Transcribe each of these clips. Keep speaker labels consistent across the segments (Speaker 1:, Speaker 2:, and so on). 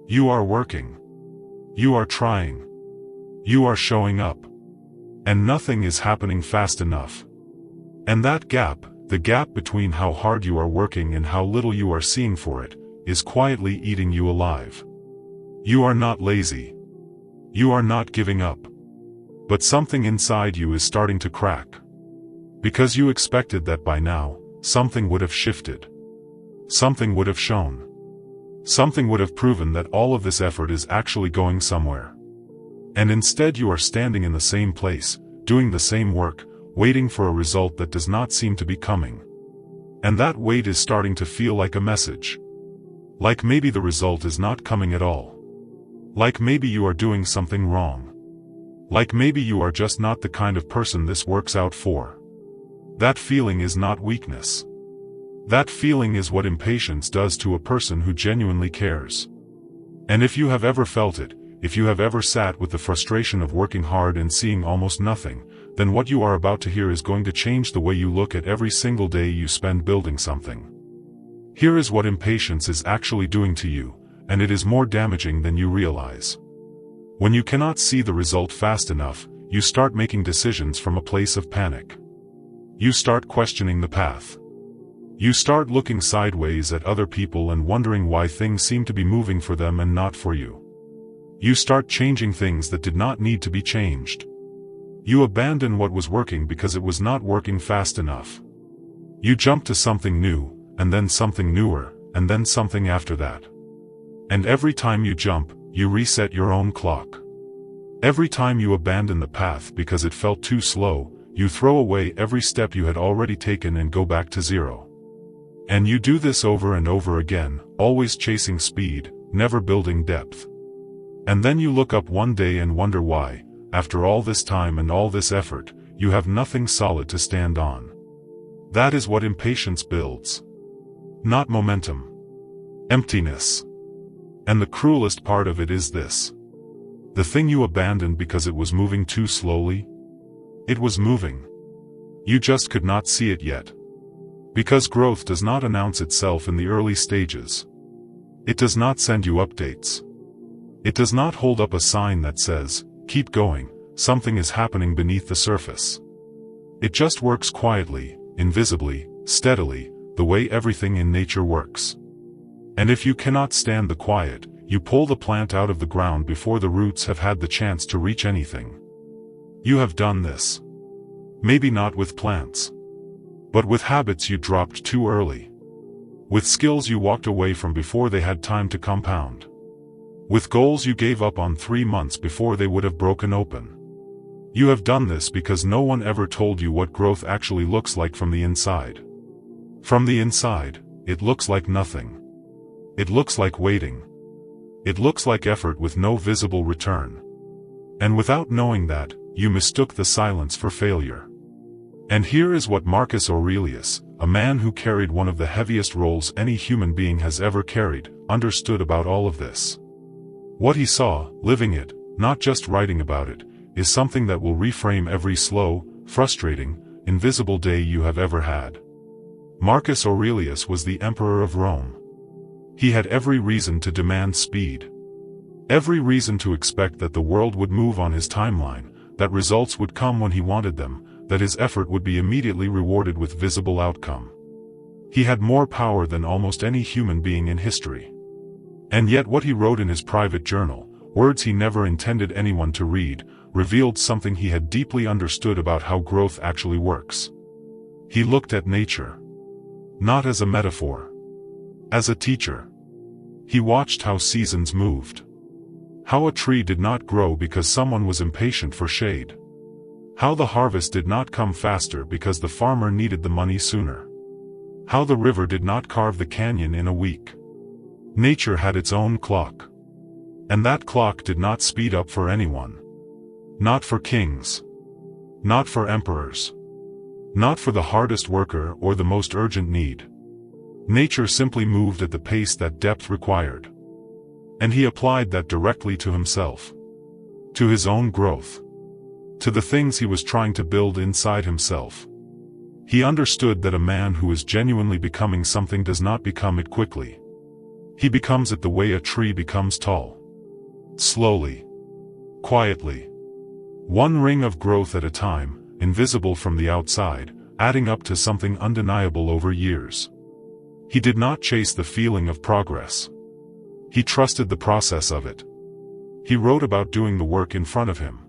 Speaker 1: You are working. You are trying. You are showing up. And nothing is happening fast enough. And that gap, the gap between how hard you are working and how little you are seeing for it, is quietly eating you alive. You are not lazy. You are not giving up. But something inside you is starting to crack. Because you expected that by now, something would have shifted. Something would have shown. Something would have proven that all of this effort is actually going somewhere. And instead you are standing in the same place, doing the same work, waiting for a result that does not seem to be coming. And that wait is starting to feel like a message. Like maybe the result is not coming at all. Like maybe you are doing something wrong. Like maybe you are just not the kind of person this works out for. That feeling is not weakness. That feeling is what impatience does to a person who genuinely cares. And if you have ever felt it, if you have ever sat with the frustration of working hard and seeing almost nothing, then what you are about to hear is going to change the way you look at every single day you spend building something. Here is what impatience is actually doing to you, and it is more damaging than you realize. When you cannot see the result fast enough, you start making decisions from a place of panic. You start questioning the path. You start looking sideways at other people and wondering why things seem to be moving for them and not for you. You start changing things that did not need to be changed. You abandon what was working because it was not working fast enough. You jump to something new, and then something newer, and then something after that. And every time you jump, you reset your own clock. Every time you abandon the path because it felt too slow, you throw away every step you had already taken and go back to zero. And you do this over and over again, always chasing speed, never building depth. And then you look up one day and wonder why, after all this time and all this effort, you have nothing solid to stand on. That is what impatience builds. Not momentum. Emptiness. And the cruelest part of it is this. The thing you abandoned because it was moving too slowly? It was moving. You just could not see it yet. Because growth does not announce itself in the early stages. It does not send you updates. It does not hold up a sign that says, "Keep going, something is happening beneath the surface." It just works quietly, invisibly, steadily, the way everything in nature works. And if you cannot stand the quiet, you pull the plant out of the ground before the roots have had the chance to reach anything. You have done this. Maybe not with plants. But with habits you dropped too early. With skills you walked away from before they had time to compound. With goals you gave up on 3 months before they would have broken open. You have done this because no one ever told you what growth actually looks like from the inside. From the inside, it looks like nothing. It looks like waiting. It looks like effort with no visible return. And without knowing that, you mistook the silence for failure. And here is what Marcus Aurelius, a man who carried one of the heaviest roles any human being has ever carried, understood about all of this. What he saw, living it, not just writing about it, is something that will reframe every slow, frustrating, invisible day you have ever had. Marcus Aurelius was the emperor of Rome. He had every reason to demand speed. Every reason to expect that the world would move on his timeline, that results would come when he wanted them, that his effort would be immediately rewarded with visible outcome. He had more power than almost any human being in history. And yet what he wrote in his private journal, words he never intended anyone to read, revealed something he had deeply understood about how growth actually works. He looked at nature. Not as a metaphor. As a teacher. He watched how seasons moved. How a tree did not grow because someone was impatient for shade. How the harvest did not come faster because the farmer needed the money sooner. How the river did not carve the canyon in a week. Nature had its own clock. And that clock did not speed up for anyone. Not for kings. Not for emperors. Not for the hardest worker or the most urgent need. Nature simply moved at the pace that depth required. And he applied that directly to himself. To his own growth. To the things he was trying to build inside himself. He understood that a man who is genuinely becoming something does not become it quickly. He becomes it the way a tree becomes tall. Slowly. Quietly. One ring of growth at a time, invisible from the outside, adding up to something undeniable over years. He did not chase the feeling of progress. He trusted the process of it. He wrote about doing the work in front of him.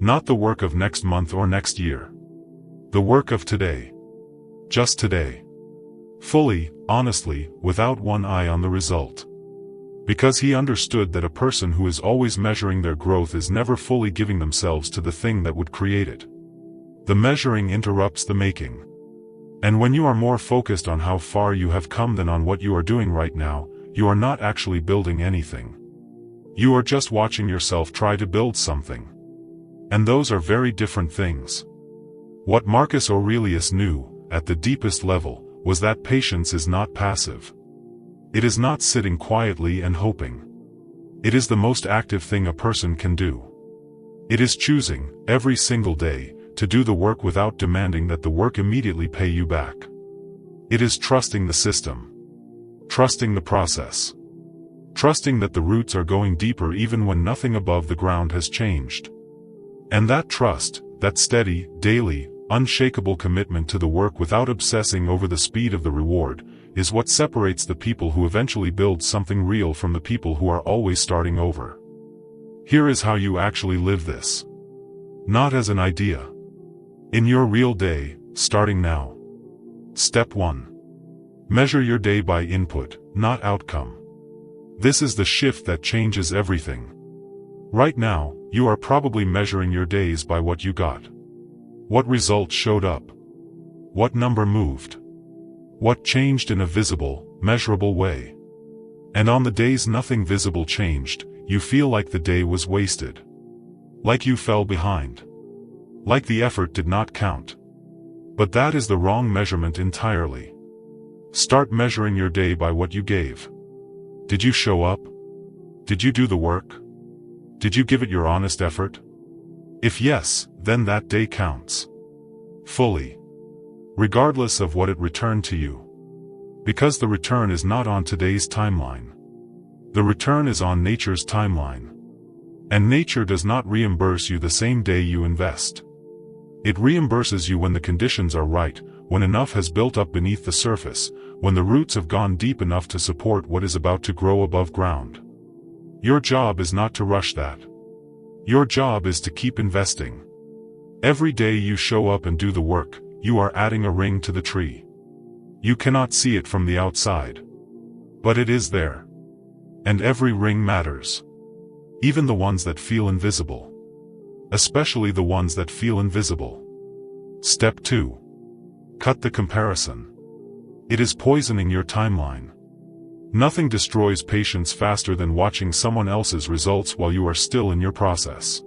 Speaker 1: Not the work of next month or next year. The work of today. Just today. Fully, honestly, without one eye on the result. Because he understood that a person who is always measuring their growth is never fully giving themselves to the thing that would create it. The measuring interrupts the making. And when you are more focused on how far you have come than on what you are doing right now, you are not actually building anything. You are just watching yourself try to build something. And those are very different things. What Marcus Aurelius knew, at the deepest level, was that patience is not passive. It is not sitting quietly and hoping. It is the most active thing a person can do. It is choosing, every single day, to do the work without demanding that the work immediately pay you back. It is trusting the system. Trusting the process. Trusting that the roots are going deeper even when nothing above the ground has changed. And that trust, that steady, daily, unshakable commitment to the work without obsessing over the speed of the reward, is what separates the people who eventually build something real from the people who are always starting over. Here is how you actually live this. Not as an idea. In your real day, starting now. Step 1. Measure your day by input, not outcome. This is the shift that changes everything. Right now, you are probably measuring your days by what you got. What results showed up? What number moved? What changed in a visible, measurable way? And on the days nothing visible changed, you feel like the day was wasted. Like you fell behind. Like the effort did not count. But that is the wrong measurement entirely. Start measuring your day by what you gave. Did you show up? Did you do the work? Did you give it your honest effort? If yes, then that day counts. Fully. Regardless of what it returned to you. Because the return is not on today's timeline. The return is on nature's timeline. And nature does not reimburse you the same day you invest. It reimburses you when the conditions are right, when enough has built up beneath the surface, when the roots have gone deep enough to support what is about to grow above ground. Your job is not to rush that. Your job is to keep investing. Every day you show up and do the work, you are adding a ring to the tree. You cannot see it from the outside. But it is there. And every ring matters. Even the ones that feel invisible. Especially the ones that feel invisible. Step 2. Cut the comparison. It is poisoning your timeline. Nothing destroys patience faster than watching someone else's results while you are still in your process.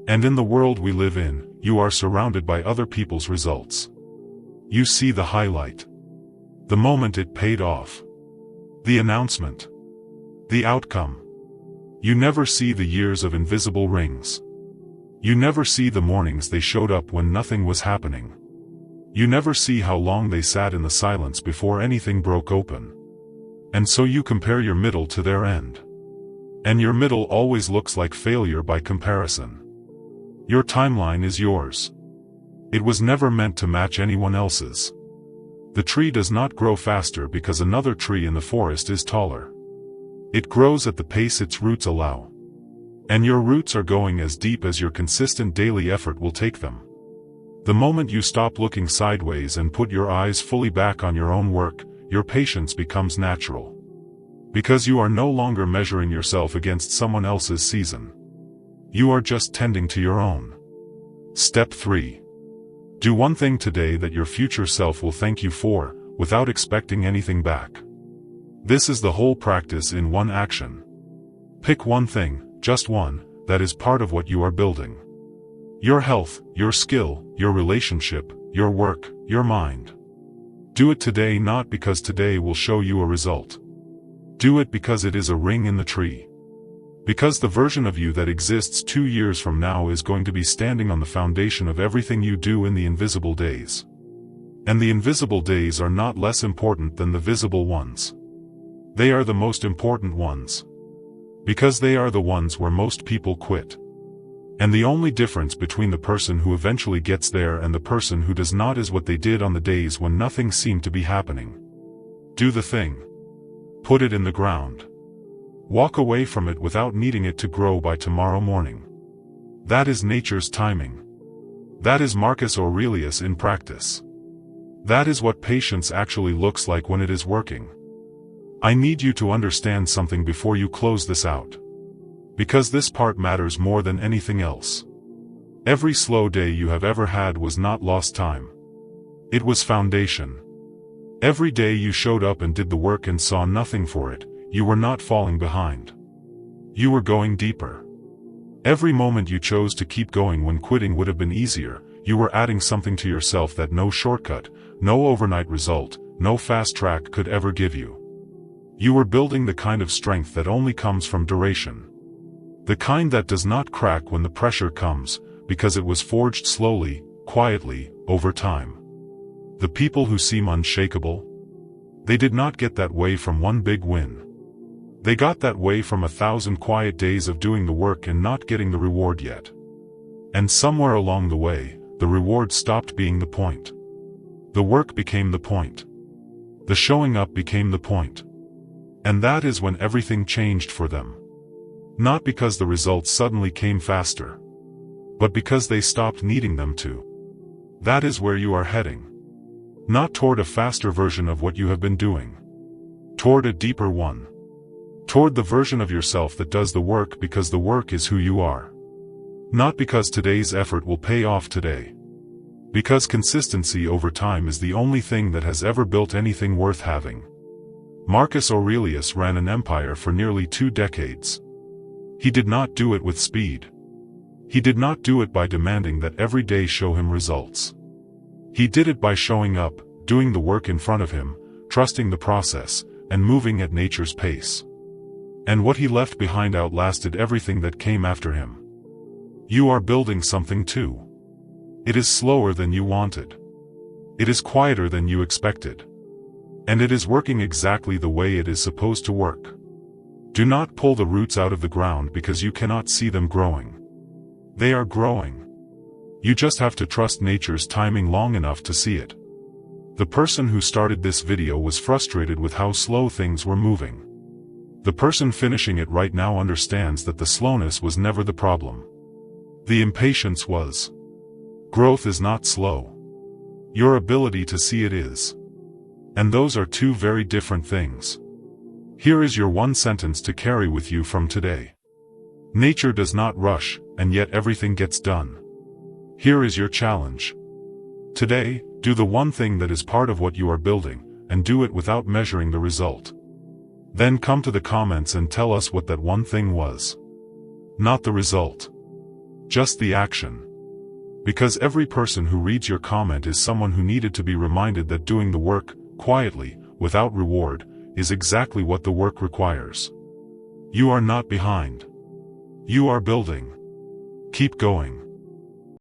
Speaker 1: And in the world we live in, you are surrounded by other people's results. You see the highlight. The moment it paid off. The announcement. The outcome. You never see the years of invisible rings. You never see the mornings they showed up when nothing was happening. You never see how long they sat in the silence before anything broke open. And so you compare your middle to their end. And your middle always looks like failure by comparison. Your timeline is yours. It was never meant to match anyone else's. The tree does not grow faster because another tree in the forest is taller. It grows at the pace its roots allow. And your roots are going as deep as your consistent daily effort will take them. The moment you stop looking sideways and put your eyes fully back on your own work, your patience becomes natural. Because you are no longer measuring yourself against someone else's season. You are just tending to your own. Step 3. Do one thing today that your future self will thank you for, without expecting anything back. This is the whole practice in one action. Pick one thing, just one, that is part of what you are building. Your health, your skill, your relationship, your work, your mind. Do it today not because today will show you a result. Do it because it is a ring in the tree. Because the version of you that exists 2 years from now is going to be standing on the foundation of everything you do in the invisible days. And the invisible days are not less important than the visible ones. They are the most important ones. Because they are the ones where most people quit. And the only difference between the person who eventually gets there and the person who does not is what they did on the days when nothing seemed to be happening. Do the thing. Put it in the ground. Walk away from it without needing it to grow by tomorrow morning. That is nature's timing. That is Marcus Aurelius in practice. That is what patience actually looks like when it is working. I need you to understand something before you close this out. Because this part matters more than anything else. Every slow day you have ever had was not lost time. It was foundation. Every day you showed up and did the work and saw nothing for it, you were not falling behind. You were going deeper. Every moment you chose to keep going when quitting would have been easier, you were adding something to yourself that no shortcut, no overnight result, no fast track could ever give you. You were building the kind of strength that only comes from duration. The kind that does not crack when the pressure comes, because it was forged slowly, quietly, over time. The people who seem unshakable? They did not get that way from one big win. They got that way from 1,000 quiet days of doing the work and not getting the reward yet. And somewhere along the way, the reward stopped being the point. The work became the point. The showing up became the point. And that is when everything changed for them. Not because the results suddenly came faster, but because they stopped needing them to. That is where you are heading. Not toward a faster version of what you have been doing. Toward a deeper one. Toward the version of yourself that does the work because the work is who you are. Not because today's effort will pay off today. Because consistency over time is the only thing that has ever built anything worth having. Marcus Aurelius ran an empire for nearly 2 decades. He did not do it with speed. He did not do it by demanding that every day show him results. He did it by showing up, doing the work in front of him, trusting the process, and moving at nature's pace. And what he left behind outlasted everything that came after him. You are building something too. It is slower than you wanted. It is quieter than you expected. And it is working exactly the way it is supposed to work. Do not pull the roots out of the ground because you cannot see them growing. They are growing. You just have to trust nature's timing long enough to see it. The person who started this video was frustrated with how slow things were moving. The person finishing it right now understands that the slowness was never the problem. The impatience was. Growth is not slow. Your ability to see it is. And those are 2 very different things. Here is your one sentence to carry with you from today. Nature does not rush, and yet everything gets done. Here is your challenge. Today, do the one thing that is part of what you are building, and do it without measuring the result. Then come to the comments and tell us what that one thing was. Not the result. Just the action. Because every person who reads your comment is someone who needed to be reminded that doing the work, quietly, without reward, is exactly what the work requires. You are not behind. You are building. Keep going.